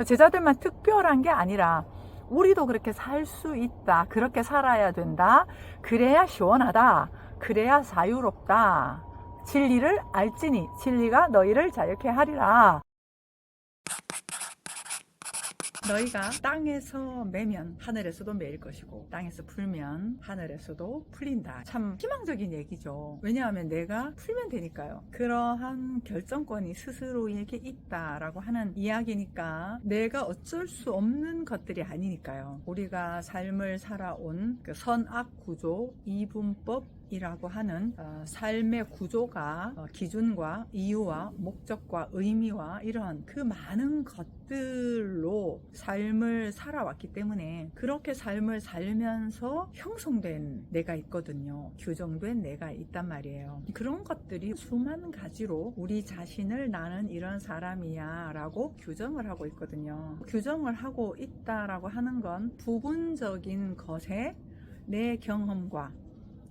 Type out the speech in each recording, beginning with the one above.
제자들만 특별한 게 아니라 우리도 그렇게 살 수 있다. 그렇게 살아야 된다. 그래야 시원하다. 그래야 자유롭다. 진리를 알지니 진리가 너희를 자유케 하리라. 너희가 땅에서 매면 하늘에서도 매일 것이고 땅에서 풀면 하늘에서도 풀린다. 참 희망적인 얘기죠. 왜냐하면 내가 풀면 되니까요. 그러한 결정권이 스스로에게 있다라고 하는 이야기니까 내가 어쩔 수 없는 것들이 아니니까요. 우리가 삶을 살아온 그 선악 구조 이분법 이라고 하는 삶의 구조가 기준과 이유와 목적과 의미와 이런 그 많은 것들로 삶을 살아왔기 때문에 그렇게 삶을 살면서 형성된 내가 있거든요. 규정된 내가 있단 말이에요. 그런 것들이 수많은 가지로 우리 자신을 나는 이런 사람이야 라고 규정을 하고 있거든요. 규정을 하고 있다라고 하는 건 부분적인 것에 내 경험과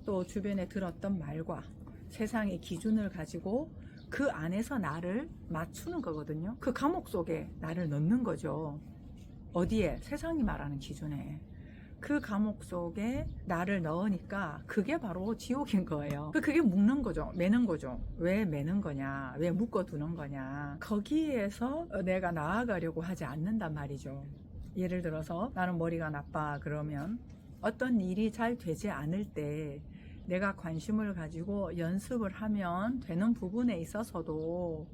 또 주변에 들었던 말과 세상의 기준을 가지고 그 안에서 나를 맞추는 거거든요. 그 감옥 속에 나를 넣는 거죠. 어디에? 세상이 말하는 기준에. 그 감옥 속에 나를 넣으니까 그게 바로 지옥인 거예요. 그게 묶는 거죠. 매는 거죠. 왜 매는 거냐? 왜 묶어두는 거냐? 거기에서 내가 나아가려고 하지 않는단 말이죠. 예를 들어서 나는 머리가 나빠 그러면 어떤 일이 잘 되지 않을 때 내가 관심을 가지고 연습을 하면 되는 부분에 있어서도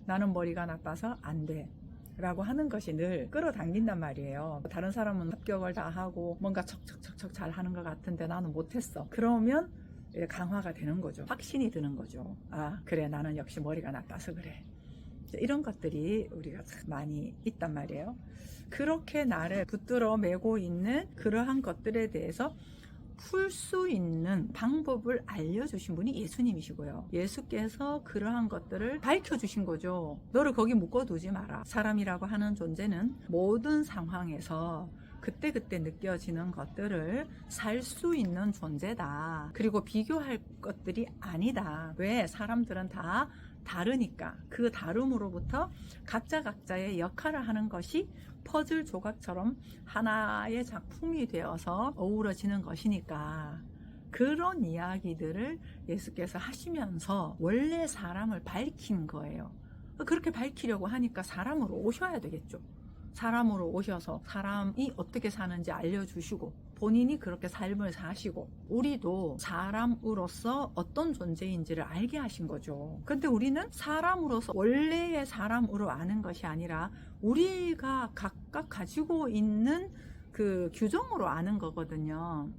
나는 머리가 나빠서 안 돼 라고 하는 것이 늘 끌어당긴단 말이에요. 다른 사람은 합격을 다 하고 뭔가 척척척척 잘 하는 것 같은데 나는 못했어. 그러면 강화가 되는 거죠. 확신이 드는 거죠. 아 그래 나는 역시 머리가 나빠서 그래. 이런 것들이 우리가 많이 있단 말이에요. 그렇게 나를 붙들어 매고 있는 그러한 것들에 대해서 풀 수 있는 방법을 알려주신 분이 예수님이시고요. 예수께서 그러한 것들을 밝혀주신 거죠. 너를 거기 묶어두지 마라. 사람이라고 하는 존재는 모든 상황에서 그때그때 느껴지는 것들을 살 수 있는 존재다. 그리고 비교할 것들이 아니다. 왜? 사람들은 다 다르니까. 그 다름으로부터 각자의 역할을 하는 것이 퍼즐 조각처럼 하나의 작품이 되어서 어우러지는 것이니까 그런 이야기들을 예수께서 하시면서 원래 사람을 밝힌 거예요. 그렇게 밝히려고 하니까 사람으로 오셔야 되겠죠. 사람으로 오셔서 사람이 어떻게 사는지 알려주시고 본인이 그렇게 삶을 사시고 우리도 사람으로서 어떤 존재인지를 알게 하신 거죠. 근데 우리는 사람으로서 원래의 사람으로 아는 것이 아니라 우리가 각각 가지고 있는 그 규정으로 아는 거거든요.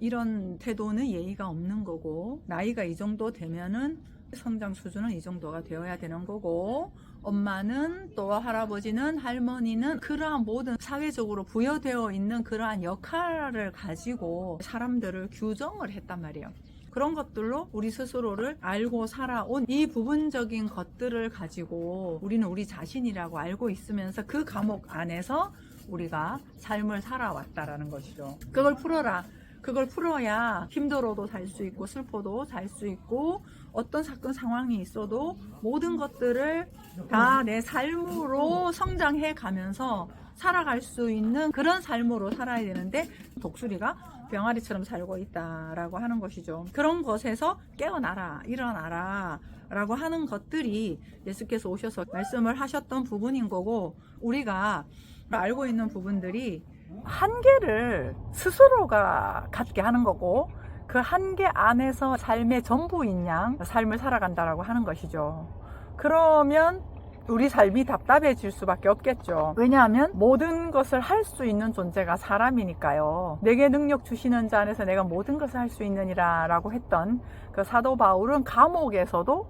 이런 태도는 예의가 없는 거고 나이가 이 정도 되면은 성장 수준은 이 정도가 되어야 되는 거고 엄마는 또 할아버지는 할머니는 그러한 모든 사회적으로 부여되어 있는 그러한 역할을 가지고 사람들을 규정을 했단 말이에요. 그런 것들로 우리 스스로를 알고 살아온 이 부분적인 것들을 가지고 우리는 우리 자신이라고 알고 있으면서 그 감옥 안에서 우리가 삶을 살아왔다라는 것이죠. 그걸 풀어라. 그걸 풀어야 힘들어도 살 수 있고 슬퍼도 살 수 있고 어떤 사건 상황이 있어도 모든 것들을 다 내 삶으로 성장해 가면서 살아갈 수 있는 그런 삶으로 살아야 되는데 독수리가 병아리처럼 살고 있다라고 하는 것이죠. 그런 것에서 깨어나라, 일어나라 라고 하는 것들이 예수께서 오셔서 말씀을 하셨던 부분인 거고 우리가 알고 있는 부분들이 한계를 스스로가 갖게 하는 거고 그 한계 안에서 삶의 전부인 양 삶을 살아간다라고 하는 것이죠. 그러면 우리 삶이 답답해질 수밖에 없겠죠. 왜냐하면 모든 것을 할 수 있는 존재가 사람이니까요. 내게 능력 주시는 자 안에서 내가 모든 것을 할 수 있느니라 라고 했던 그 사도 바울은 감옥에서도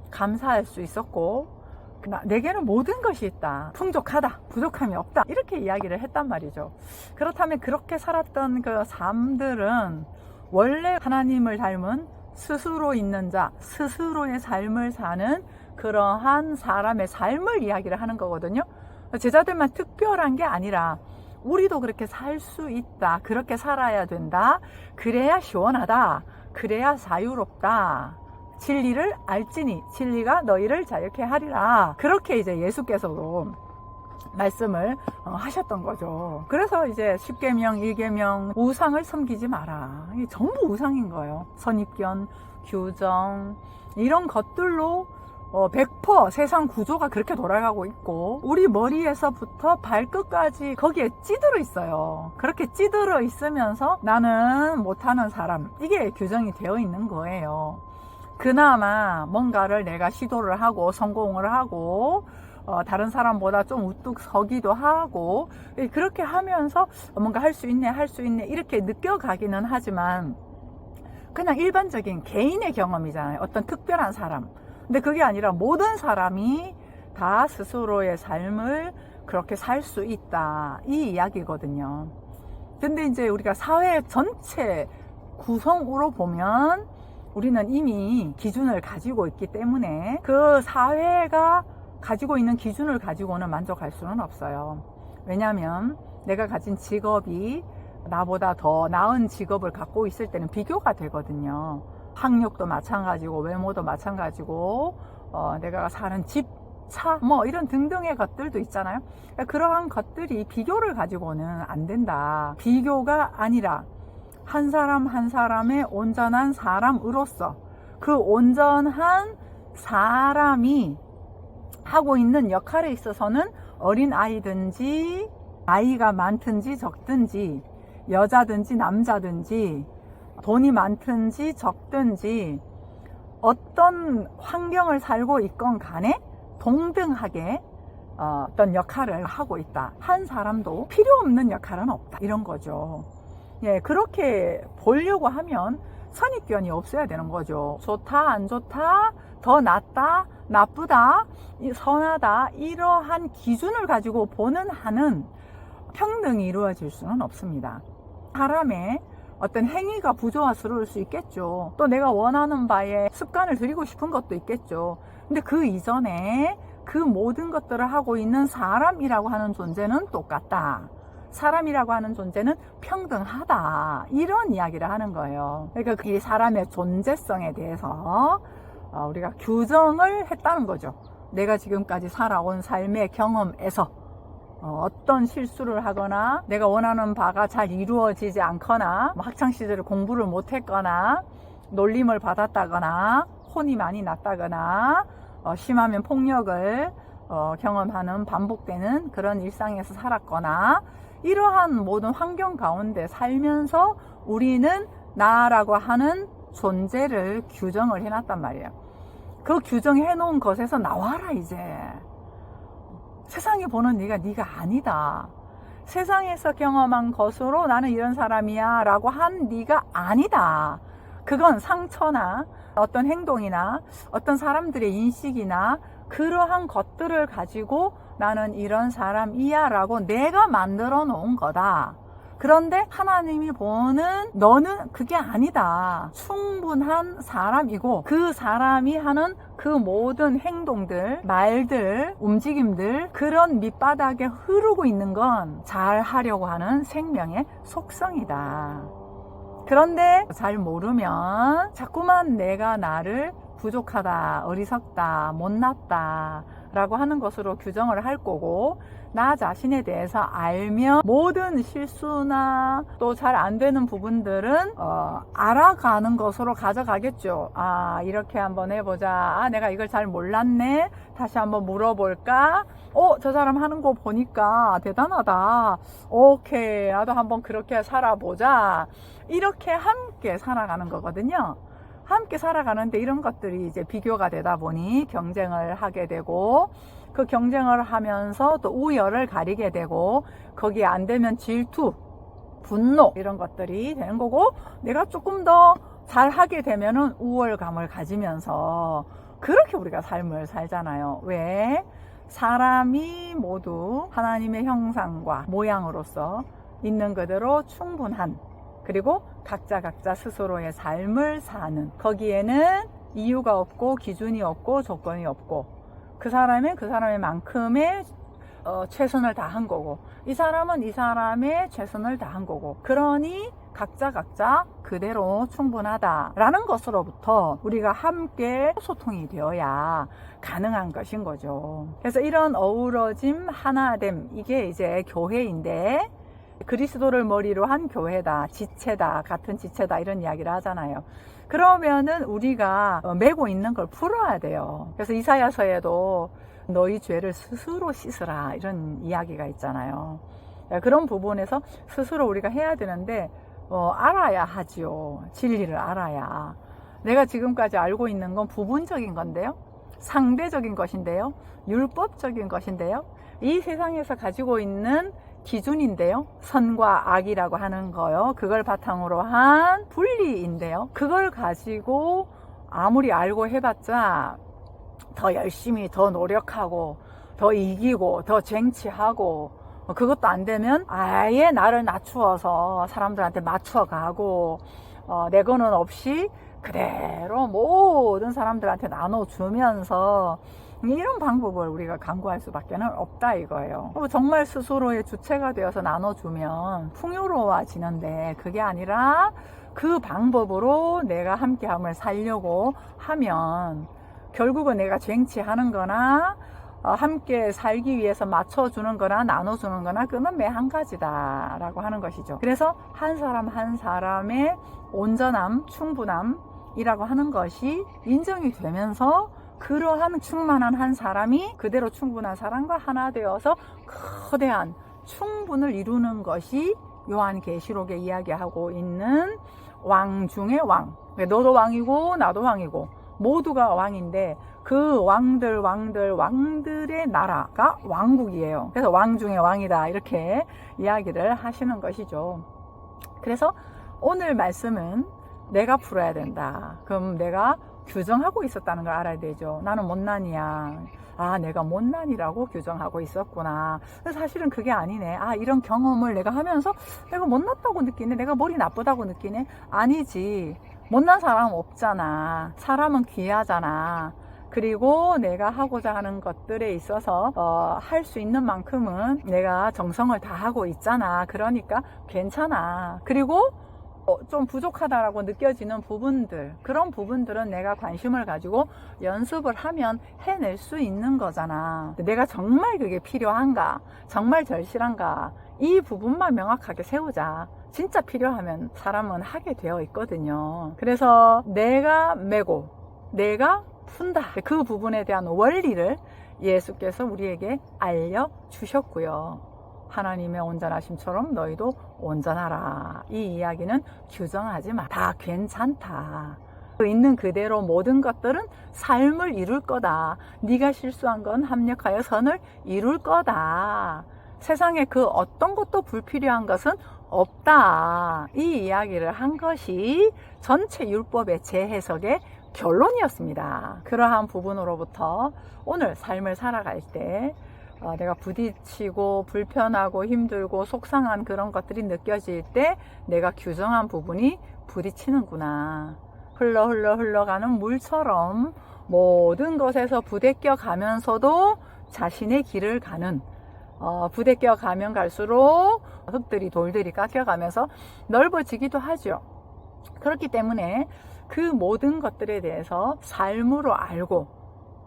감사할 수 있었고 내게는 모든 것이 있다. 풍족하다. 부족함이 없다. 이렇게 이야기를 했단 말이죠. 그렇다면 그렇게 살았던 그 삶들은 원래 하나님을 닮은 스스로 있는 자, 스스로의 삶을 사는 그러한 사람의 삶을 이야기를 하는 거거든요. 제자들만 특별한 게 아니라 우리도 그렇게 살 수 있다. 그렇게 살아야 된다. 그래야 시원하다. 그래야 자유롭다. 진리를 알지니 진리가 너희를 자유케 하리라. 그렇게 이제 예수께서도 말씀을 하셨던 거죠. 그래서 이제 10계명, 1계명 우상을 섬기지 마라. 이게 전부 우상인 거예요. 선입견, 규정 이런 것들로 100% 세상 구조가 그렇게 돌아가고 있고 우리 머리에서부터 발끝까지 거기에 찌들어 있어요. 그렇게 찌들어 있으면서 나는 못하는 사람 이게 규정이 되어 있는 거예요. 그나마 뭔가를 내가 시도를 하고 성공을 하고 다른 사람보다 좀 우뚝 서기도 하고 그렇게 하면서 뭔가 할 수 있네 이렇게 느껴가기는 하지만 그냥 일반적인 개인의 경험이잖아요. 어떤 특별한 사람. 근데 그게 아니라 모든 사람이 다 스스로의 삶을 그렇게 살 수 있다. 이 이야기거든요. 근데 이제 우리가 사회 전체 구성으로 보면 우리는 이미 기준을 가지고 있기 때문에 그 사회가 가지고 있는 기준을 가지고는 만족할 수는 없어요. 왜냐하면 내가 가진 직업이 나보다 더 나은 직업을 갖고 있을 때는 비교가 되거든요. 학력도 마찬가지고 외모도 마찬가지고 내가 사는 집, 차, 뭐 이런 등등의 것들도 있잖아요. 그러한 것들이 비교를 가지고는 안 된다. 비교가 아니라 한 사람 한 사람의 온전한 사람으로서 그 온전한 사람이 하고 있는 역할에 있어서는 어린 아이든지 나이가 많든지 적든지 여자든지 남자든지 돈이 많든지 적든지 어떤 환경을 살고 있건 간에 동등하게 어떤 역할을 하고 있다. 한 사람도 필요 없는 역할은 없다. 이런 거죠. 예, 그렇게 보려고 하면 선입견이 없어야 되는 거죠. 좋다, 안 좋다, 더 낫다, 나쁘다, 선하다 이러한 기준을 가지고 보는 한은 평등이 이루어질 수는 없습니다. 사람의 어떤 행위가 부조화스러울 수 있겠죠. 또 내가 원하는 바에 습관을 들이고 싶은 것도 있겠죠. 근데 그 이전에 그 모든 것들을 하고 있는 사람이라고 하는 존재는 똑같다. 사람이라고 하는 존재는 평등하다. 이런 이야기를 하는 거예요. 그러니까 이 사람의 존재성에 대해서 우리가 규정을 했다는 거죠. 내가 지금까지 살아온 삶의 경험에서 어떤 실수를 하거나 내가 원하는 바가 잘 이루어지지 않거나 학창시절에 공부를 못했거나 놀림을 받았다거나 혼이 많이 났다거나 심하면 폭력을 경험하는 반복되는 그런 일상에서 살았거나 이러한 모든 환경 가운데 살면서 우리는 나라고 하는 존재를 규정을 해놨단 말이에요. 그 규정해 놓은 것에서 나와라 이제. 세상이 보는 네가 아니다. 세상에서 경험한 것으로 나는 이런 사람이야 라고 한 네가 아니다. 그건 상처나 어떤 행동이나 어떤 사람들의 인식이나 그러한 것들을 가지고 나는 이런 사람이야 라고 내가 만들어 놓은 거다. 그런데 하나님이 보는 너는 그게 아니다. 충분한 사람이고 그 사람이 하는 그 모든 행동들, 말들, 움직임들 그런 밑바닥에 흐르고 있는 건 잘 하려고 하는 생명의 속성이다. 그런데 잘 모르면 자꾸만 내가 나를 부족하다, 어리석다, 못났다 라고 하는 것으로 규정을 할 거고 나 자신에 대해서 알면 모든 실수나 또 잘 안 되는 부분들은 알아가는 것으로 가져가겠죠. 아, 이렇게 한번 해보자. 아, 내가 이걸 잘 몰랐네. 다시 한번 물어볼까? 저 사람 하는 거 보니까 대단하다. 오케이, 나도 한번 그렇게 살아보자. 이렇게 함께 살아가는 거거든요. 함께 살아가는데 이런 것들이 이제 비교가 되다 보니 경쟁을 하게 되고 그 경쟁을 하면서 또 우열을 가리게 되고 거기에 안 되면 질투, 분노 이런 것들이 되는 거고 내가 조금 더 잘하게 되면은 우월감을 가지면서 그렇게 우리가 삶을 살잖아요. 왜? 사람이 모두 하나님의 형상과 모양으로서 있는 그대로 충분한 그리고 각자 스스로의 삶을 사는 거기에는 이유가 없고 기준이 없고 조건이 없고 그 사람의 만큼의 최선을 다한 거고, 이 사람은 이 사람의 최선을 다한 거고, 그러니 각자 그대로 충분하다라는 것으로부터 우리가 함께 소통이 되어야 가능한 것인 거죠. 그래서 이런 어우러짐, 하나됨, 이게 이제 교회인데, 그리스도를 머리로 한 교회다, 지체다, 같은 지체다, 이런 이야기를 하잖아요. 그러면은 우리가 메고 있는 걸 풀어야 돼요. 그래서 이사야서에도 너희 죄를 스스로 씻으라, 이런 이야기가 있잖아요. 그런 부분에서 스스로 우리가 해야 되는데 알아야 하지요. 진리를 알아야. 내가 지금까지 알고 있는 건 부분적인 건데요, 상대적인 것인데요, 율법적인 것인데요, 이 세상에서 가지고 있는 기준인데요, 선과 악이라고 하는 거요, 그걸 바탕으로 한 분리인데요, 그걸 가지고 아무리 알고 해봤자 더 열심히, 더 노력하고, 더 이기고, 더 쟁취하고, 그것도 안 되면 아예 나를 낮추어서 사람들한테 맞춰가고, 내 거는 없이 그대로 모든 사람들한테 나눠주면서, 이런 방법을 우리가 강구할 수밖에 없다 이거예요. 정말 스스로의 주체가 되어서 나눠주면 풍요로워지는데, 그게 아니라 그 방법으로 내가 함께함을 살려고 하면 결국은 내가 쟁취하는 거나 함께 살기 위해서 맞춰주는 거나 나눠주는 거나, 그건 매 한 가지다 라고 하는 것이죠. 그래서 한 사람 한 사람의 온전함, 충분함이라고 하는 것이 인정이 되면서, 그러한 충만한 한 사람이 그대로 충분한 사람과 하나 되어서 거대한 충분을 이루는 것이 요한계시록에 이야기하고 있는 왕 중의 왕. 너도 왕이고 나도 왕이고 모두가 왕인데, 그 왕들의 나라가 왕국이에요. 그래서 왕 중의 왕이다, 이렇게 이야기를 하시는 것이죠. 그래서 오늘 말씀은 내가 풀어야 된다. 그럼 내가 규정하고 있었다는 걸 알아야 되죠. 나는 못난이야. 내가 못난이라고 규정하고 있었구나. 사실은 그게 아니네. 이런 경험을 내가 하면서 내가 못났다고 느끼네, 내가 머리 나쁘다고 느끼네. 아니지. 못난 사람은 없잖아. 사람은 귀하잖아. 그리고 내가 하고자 하는 것들에 있어서 할 수 있는 만큼은 내가 정성을 다하고 있잖아. 그러니까 괜찮아. 그리고 좀 부족하다라고 느껴지는 부분들, 그런 부분들은 내가 관심을 가지고 연습을 하면 해낼 수 있는 거잖아. 내가 정말 그게 필요한가, 정말 절실한가, 이 부분만 명확하게 세우자. 진짜 필요하면 사람은 하게 되어 있거든요. 그래서 내가 메고 내가 푼다, 그 부분에 대한 원리를 예수께서 우리에게 알려주셨고요. 하나님의 온전하심처럼 너희도 온전하라. 이 이야기는 규정하지 마. 다 괜찮다. 있는 그대로 모든 것들은 삶을 이룰 거다. 네가 실수한 건 합력하여 선을 이룰 거다. 세상에 그 어떤 것도 불필요한 것은 없다. 이 이야기를 한 것이 전체 율법의 재해석의 결론이었습니다. 그러한 부분으로부터 오늘 삶을 살아갈 때 내가 부딪히고 불편하고 힘들고 속상한 그런 것들이 느껴질 때 내가 규정한 부분이 부딪히는구나. 흘러가는 물처럼 모든 것에서 부대껴 가면서도 자신의 길을 가는, 부대껴 가면 갈수록 흙들이 돌들이 깎여가면서 넓어지기도 하죠. 그렇기 때문에 그 모든 것들에 대해서 삶으로 알고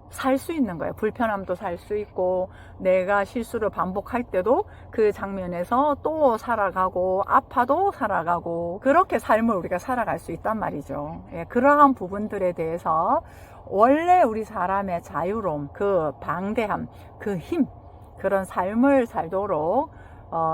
살 수 있는 거예요. 불편함도 살 수 있고, 내가 실수를 반복할 때도 그 장면에서 또 살아가고, 아파도 살아가고, 그렇게 삶을 우리가 살아갈 수 있단 말이죠. 그러한 부분들에 대해서 원래 우리 사람의 자유로움, 그 방대함, 그 힘, 그런 삶을 살도록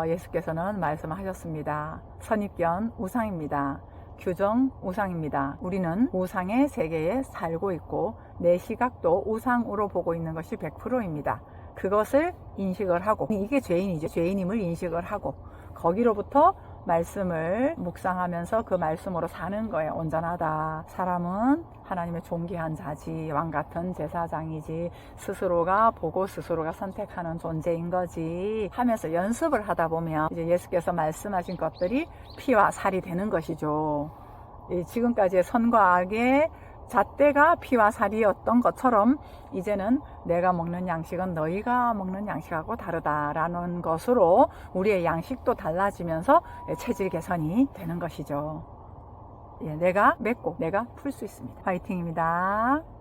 예수께서는 말씀하셨습니다. 선입견 우상입니다. 규정 우상입니다. 우리는 우상의 세계에 살고 있고 내 시각도 우상으로 보고 있는 것이 100%입니다. 그것을 인식을 하고, 이게 죄인이죠. 죄인임을 인식을 하고 거기로부터 말씀을 묵상하면서 그 말씀으로 사는 거예요. 온전하다. 사람은 하나님의 존귀한 자지, 왕같은 제사장이지, 스스로가 보고 스스로가 선택하는 존재인 거지 하면서 연습을 하다 보면 이제 예수께서 말씀하신 것들이 피와 살이 되는 것이죠. 지금까지의 선과 악의 잣대가 피와 살이었던 것처럼 이제는 내가 먹는 양식은 너희가 먹는 양식하고 다르다라는 것으로 우리의 양식도 달라지면서 체질 개선이 되는 것이죠. 예, 내가 맺고 내가 풀 수 있습니다. 화이팅입니다.